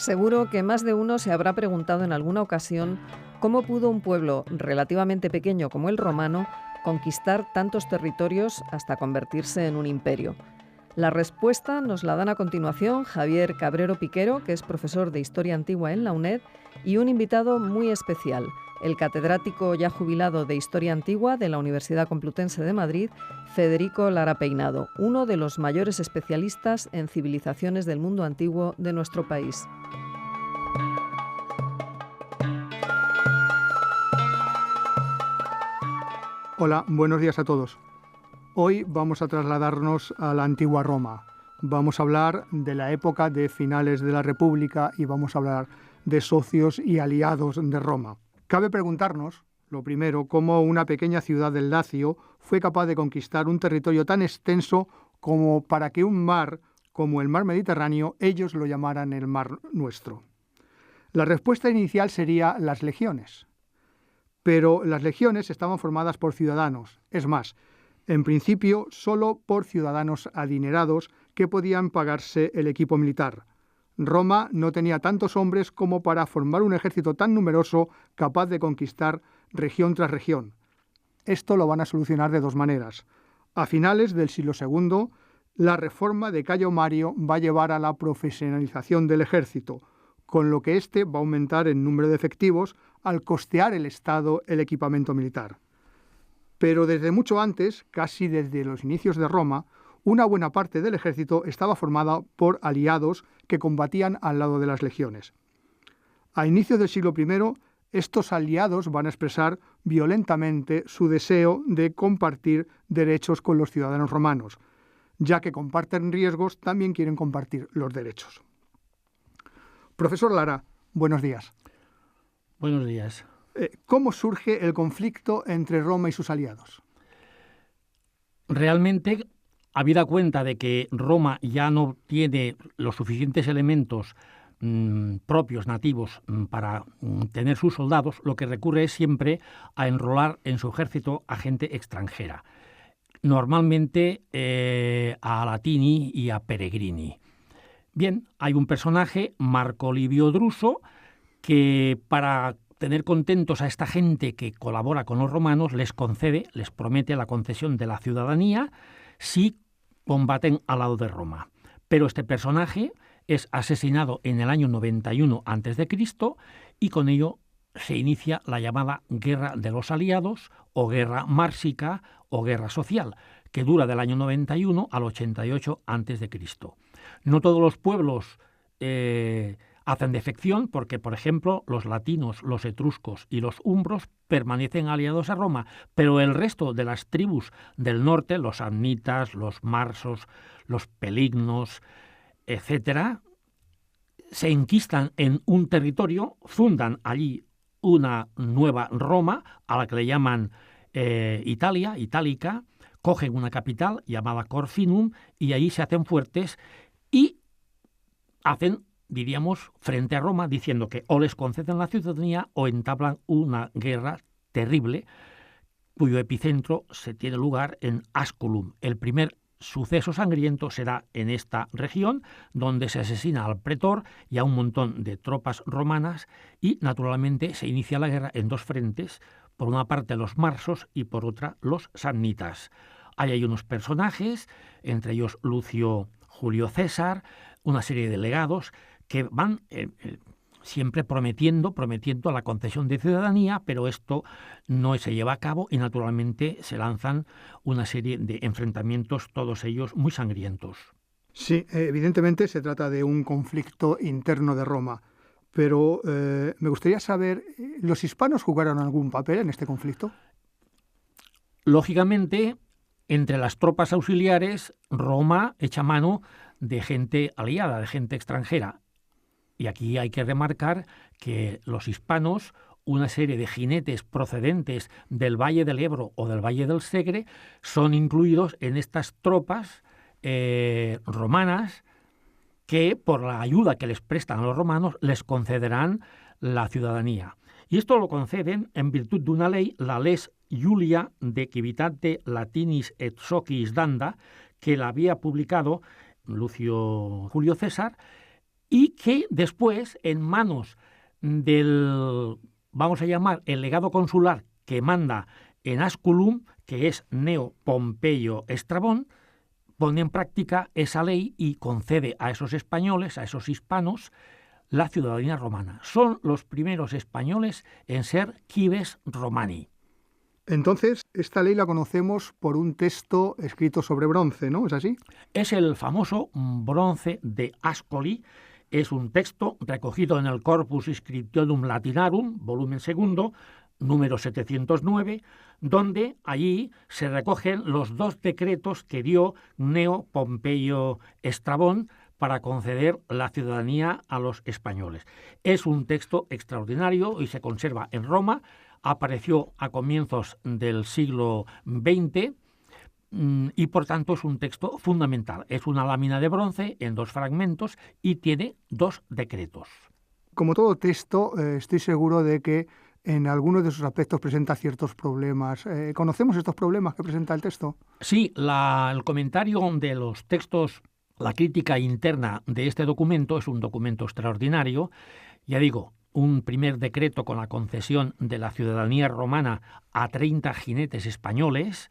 Seguro que más de uno se habrá preguntado en alguna ocasión cómo pudo un pueblo relativamente pequeño como el romano conquistar tantos territorios hasta convertirse en un imperio. La respuesta nos la dan a continuación Javier Cabrero Piquero, que es profesor de Historia Antigua en la UNED, y un invitado muy especial, el catedrático ya jubilado de Historia Antigua de la Universidad Complutense de Madrid, Federico Lara Peinado, uno de los mayores especialistas en civilizaciones del mundo antiguo de nuestro país. Hola, buenos días a todos. Hoy vamos a trasladarnos a la antigua Roma. Vamos a hablar de la época de finales de la República y vamos a hablar de socios y aliados de Roma. Cabe preguntarnos, lo primero, cómo una pequeña ciudad del Lacio fue capaz de conquistar un territorio tan extenso como para que un mar, como el mar Mediterráneo, ellos lo llamaran el mar nuestro. La respuesta inicial sería las legiones. Pero las legiones estaban formadas por ciudadanos, es más, en principio solo por ciudadanos adinerados que podían pagarse el equipo militar. Roma no tenía tantos hombres como para formar un ejército tan numeroso capaz de conquistar región tras región. Esto lo van a solucionar de dos maneras. A finales del siglo II, la reforma de Cayo Mario va a llevar a la profesionalización del ejército, con lo que éste va a aumentar el número de efectivos al costear el Estado el equipamiento militar. Pero desde mucho antes, casi desde los inicios de Roma, una buena parte del ejército estaba formada por aliados que combatían al lado de las legiones. A inicios del siglo I, estos aliados van a expresar violentamente su deseo de compartir derechos con los ciudadanos romanos. Ya que comparten riesgos, también quieren compartir los derechos. Profesor Lara, buenos días. Buenos días. ¿Cómo surge el conflicto entre Roma y sus aliados? Realmente, habida cuenta de que Roma ya no tiene los suficientes elementos propios, nativos, para tener sus soldados, lo que recurre es siempre a enrolar en su ejército a gente extranjera, normalmente a latini y a peregrini. Bien, hay un personaje, Marco Livio Druso, que para tener contentos a esta gente que colabora con los romanos les promete la concesión de la ciudadanía si combaten al lado de Roma. Pero este personaje es asesinado en el año 91 a.C. y con ello se inicia la llamada Guerra de los Aliados o Guerra Mársica o Guerra Social, que dura del año 91 al 88 a.C. No todos los pueblos hacen defección porque, por ejemplo, los latinos, los etruscos y los umbros permanecen aliados a Roma, pero el resto de las tribus del norte, los samnitas, los marsos, los pelignos, etcétera, se enquistan en un territorio, fundan allí una nueva Roma, a la que le llaman Italia, Itálica, cogen una capital llamada Corfinum y ahí se hacen fuertes y hacen, diríamos, frente a Roma, diciendo que o les conceden la ciudadanía o entablan una guerra terrible, cuyo epicentro se tiene lugar en Asculum. El primer suceso sangriento será en esta región, donde se asesina al pretor y a un montón de tropas romanas y, naturalmente, se inicia la guerra en dos frentes, por una parte los marsos y por otra los samnitas. Hay unos personajes, entre ellos Lucio Julio César, una serie de delegados que van siempre prometiendo la concesión de ciudadanía, pero esto no se lleva a cabo y naturalmente se lanzan una serie de enfrentamientos, todos ellos muy sangrientos. Sí, evidentemente se trata de un conflicto interno de Roma, pero me gustaría saber, ¿los hispanos jugaron algún papel en este conflicto? Lógicamente, entre las tropas auxiliares, Roma echa mano de gente aliada, de gente extranjera. Y aquí hay que remarcar que los hispanos, una serie de jinetes procedentes del Valle del Ebro o del Valle del Segre, son incluidos en estas tropas romanas que, por la ayuda que les prestan a los romanos, les concederán la ciudadanía. Y esto lo conceden en virtud de una ley, la Lex Julia de Civitate Latinis et Sociis Danda, que la había publicado Lucio Julio César, y que después, en manos del, vamos a llamar, el legado consular que manda en Asculum, que es Gneo Pompeyo Estrabón, pone en práctica esa ley y concede a esos españoles, a esos hispanos, la ciudadanía romana. Son los primeros españoles en ser cives romani. Entonces, esta ley la conocemos por un texto escrito sobre bronce, ¿no? ¿Es así? Es el famoso bronce de Ascoli. Es un texto recogido en el Corpus Scriptionum Latinarum, volumen 2, número 709, donde allí se recogen los 2 decretos que dio Gneo Pompeyo Estrabón para conceder la ciudadanía a los españoles. Es un texto extraordinario y se conserva en Roma. Apareció a comienzos del siglo XX y por tanto es un texto fundamental. Es una lámina de bronce en 2 fragmentos y tiene 2 decretos. Como todo texto, estoy seguro de que en algunos de sus aspectos presenta ciertos problemas. ¿Conocemos estos problemas que presenta el texto? Sí, el comentario de los textos, la crítica interna de este documento es un documento extraordinario. Ya digo, un primer decreto con la concesión de la ciudadanía romana a 30 jinetes españoles.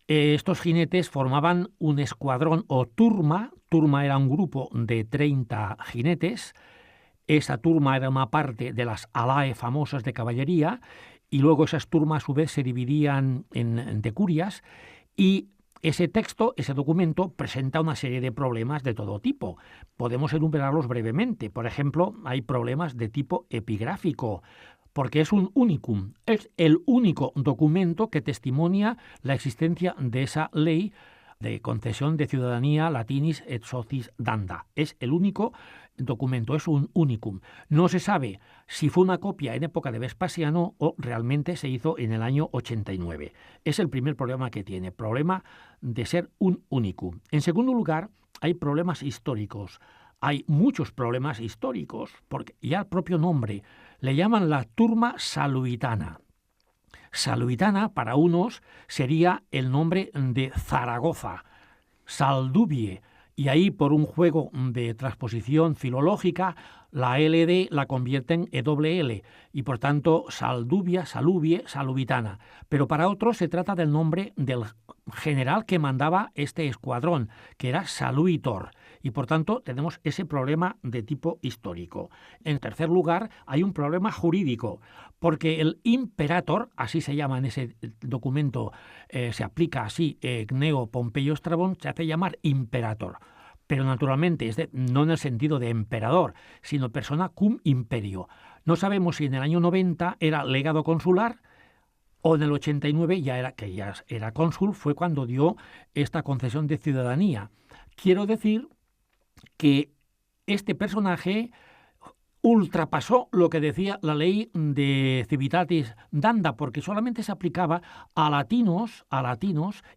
Estos jinetes formaban un escuadrón o turma. Turma era un grupo de 30 jinetes. Esa turma era una parte de las alae famosas de caballería y luego esas turmas a su vez se dividían en decurias y ese texto, ese documento, presenta una serie de problemas de todo tipo. Podemos enumerarlos brevemente. Por ejemplo, hay problemas de tipo epigráfico, porque es un unicum. Es el único documento que testimonia la existencia de esa ley de concesión de ciudadanía latinis et socis danda. Es el único documento, es un unicum. No se sabe si fue una copia en época de Vespasiano o realmente se hizo en el año 89. Es el primer problema que tiene, problema de ser un unicum. En segundo lugar, hay problemas históricos. Hay muchos problemas históricos, porque ya el propio nombre le llaman la turma saluitana. Saluitana para unos sería el nombre de Zaragoza, Saldubie, y ahí por un juego de transposición filológica la LD la convierten en EWL y por tanto Saldubia, Salubie, Salubitana. Pero para otros se trata del nombre del general que mandaba este escuadrón, que era Saluitor. Y por tanto tenemos ese problema de tipo histórico. En tercer lugar, hay un problema jurídico, porque el imperator, así se llama en ese documento, se aplica así, Gneo Pompeyo Estrabón, se hace llamar imperator. Pero naturalmente no en el sentido de emperador, sino persona cum imperio. No sabemos si en el año 90 era legado consular o en el 89 ya era cónsul, fue cuando dio esta concesión de ciudadanía. Quiero decir que este personaje ultrapasó lo que decía la ley de Civitatis Danda, porque solamente se aplicaba a latinos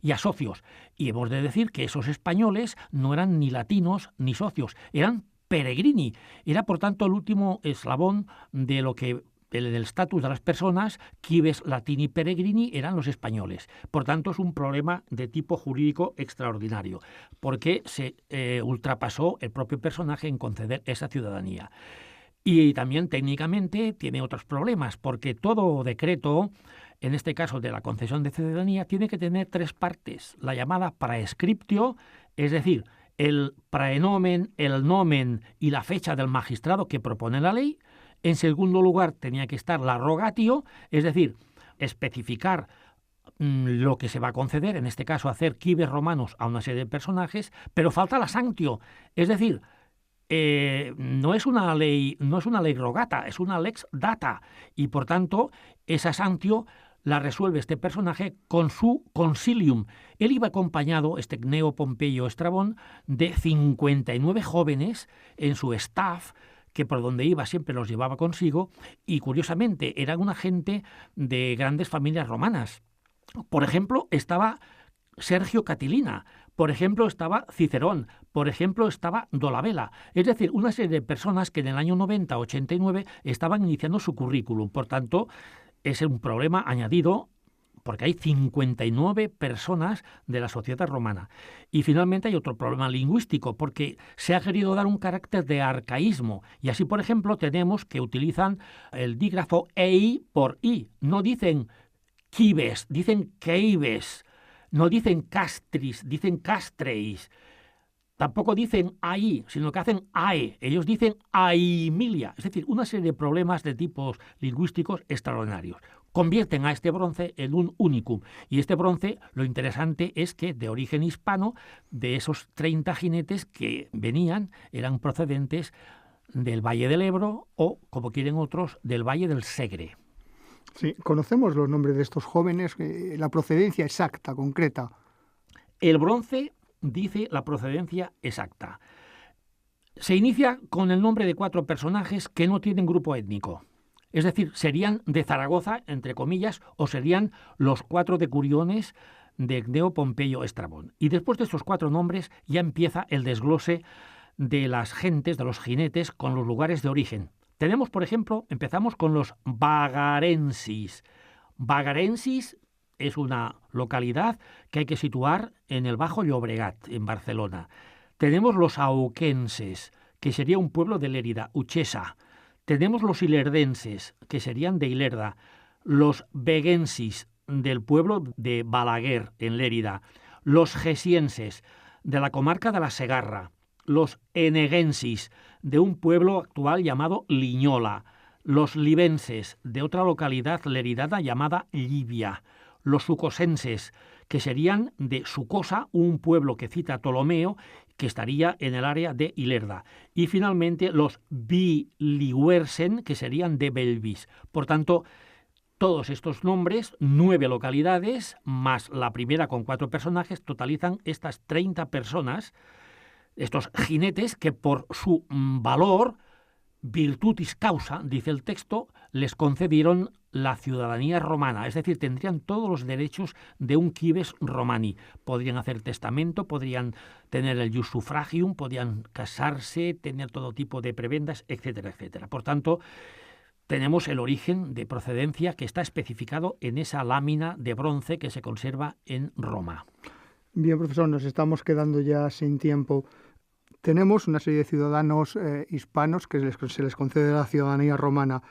y a socios. Y hemos de decir que esos españoles no eran ni latinos ni socios, eran peregrini. Era, por tanto, el último eslabón de lo que del estatus de las personas, cives latini peregrini, eran los españoles. Por tanto, es un problema de tipo jurídico extraordinario, porque se ultrapasó el propio personaje en conceder esa ciudadanía. Y también técnicamente tiene otros problemas, porque todo decreto, en este caso de la concesión de ciudadanía, tiene que tener 3 partes. La llamada praescriptio, es decir, el praenomen, el nomen y la fecha del magistrado que propone la ley. En segundo lugar, tenía que estar la rogatio, es decir, especificar lo que se va a conceder, en este caso hacer cives romanos a una serie de personajes, pero falta la sanctio, es decir, no es una ley rogata, es una lex data, y por tanto esa sanctio la resuelve este personaje con su consilium. Él iba acompañado, este Gneo Pompeyo Estrabón, de 59 jóvenes en su staff, que por donde iba siempre los llevaba consigo, y curiosamente eran una gente de grandes familias romanas. Por ejemplo, estaba Sergio Catilina, por ejemplo, estaba Cicerón, por ejemplo, estaba Dolabella. Es decir, una serie de personas que en el año 90-89 estaban iniciando su currículum. Por tanto, es un problema añadido porque hay 59 personas de la sociedad romana. Y finalmente hay otro problema lingüístico, porque se ha querido dar un carácter de arcaísmo. Y así, por ejemplo, tenemos que utilizan el dígrafo ei por i. No dicen quibes, dicen queibes. No dicen castris, dicen castreis. Tampoco dicen ahí, sino que hacen ae. Ellos dicen aimilia. Es decir, una serie de problemas de tipos lingüísticos extraordinarios. Convierten a este bronce en un unicum. Y este bronce, lo interesante es que de origen hispano, de esos 30 jinetes que venían, eran procedentes del Valle del Ebro o, como quieren otros, del Valle del Segre. Sí, conocemos los nombres de estos jóvenes, la procedencia exacta, concreta. El bronce dice la procedencia exacta. Se inicia con el nombre de 4 personajes que no tienen grupo étnico. Es decir, serían de Zaragoza, entre comillas, o serían los 4 decuriones de Gneo Pompeyo Estrabón. Y después de estos 4 nombres ya empieza el desglose de las gentes, de los jinetes, con los lugares de origen. Tenemos, por ejemplo, empezamos con los vagarensis. Vagarensis es una localidad que hay que situar en el Bajo Llobregat, en Barcelona. Tenemos los auquenses, que sería un pueblo de Lérida, Uchesa. Tenemos los ilerdenses, que serían de Ilerda. Los vegensis, del pueblo de Balaguer, en Lérida. Los gesienses, de la comarca de la Segarra. Los enegensis, de un pueblo actual llamado Liñola. Los libenses, de otra localidad leridana llamada Libia. Los sucosenses, que serían de Sucosa, un pueblo que cita Ptolomeo, que estaría en el área de Ilerda. Y finalmente los biliguersen, que serían de Belvis. Por tanto, todos estos nombres, 9 localidades, más la primera con 4 personajes, totalizan estas 30 personas, estos jinetes que por su valor, virtutis causa, dice el texto, les concedieron la ciudadanía romana, es decir, tendrían todos los derechos de un cives romani. Podrían hacer testamento, podrían tener el ius suffragium, podían casarse, tener todo tipo de prebendas, etcétera, etcétera. Por tanto, tenemos el origen de procedencia que está especificado en esa lámina de bronce que se conserva en Roma. Bien, profesor, nos estamos quedando ya sin tiempo. Tenemos una serie de ciudadanos hispanos que se les concede la ciudadanía romana,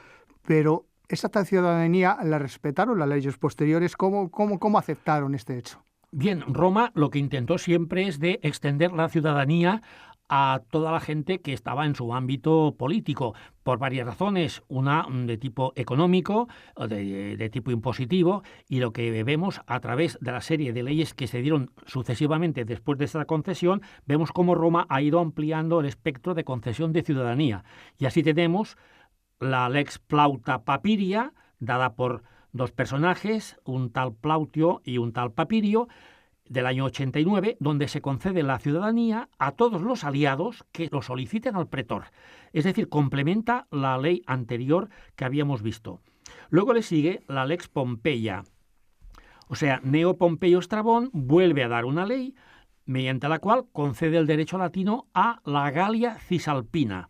pero ¿esa ciudadanía la respetaron las leyes posteriores? ¿Cómo aceptaron este hecho? Bien, Roma lo que intentó siempre es de extender la ciudadanía a toda la gente que estaba en su ámbito político, por varias razones, una de tipo económico, de tipo impositivo, y lo que vemos a través de la serie de leyes que se dieron sucesivamente después de esta concesión, vemos cómo Roma ha ido ampliando el espectro de concesión de ciudadanía. Y así tenemos la Lex Plauta Papiria, dada por 2 personajes, un tal Plautio y un tal Papirio, del año 89, donde se concede la ciudadanía a todos los aliados que lo soliciten al pretor. Es decir, complementa la ley anterior que habíamos visto. Luego le sigue la Lex Pompeia. O sea, Gneo Pompeyo Estrabón vuelve a dar una ley mediante la cual concede el derecho latino a la Galia Cisalpina.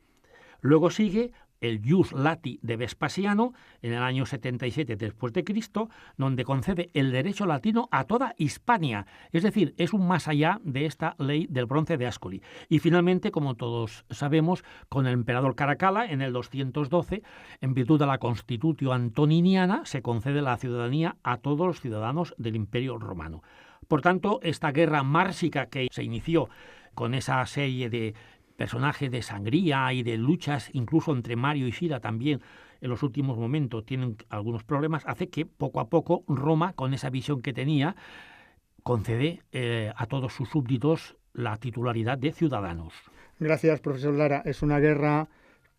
Luego sigue el Ius Lati de Vespasiano, en el año 77 después de Cristo, donde concede el derecho latino a toda Hispania. Es decir, es un más allá de esta ley del bronce de Ascoli. Y finalmente, como todos sabemos, con el emperador Caracalla, en el 212, en virtud de la Constitutio Antoniniana, se concede la ciudadanía a todos los ciudadanos del Imperio Romano. Por tanto, esta guerra mársica que se inició con esa serie de personajes de sangría y de luchas, incluso entre Mario y Sila también en los últimos momentos tienen algunos problemas, hace que poco a poco Roma, con esa visión que tenía, concede a todos sus súbditos la titularidad de ciudadanos. Gracias, profesor Lara. Es una guerra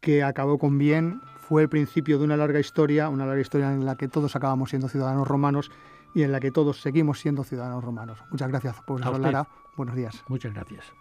que acabó con bien, fue el principio de una larga historia en la que todos acabamos siendo ciudadanos romanos y en la que todos seguimos siendo ciudadanos romanos. Muchas gracias, profesor Lara. Buenos días. Muchas gracias.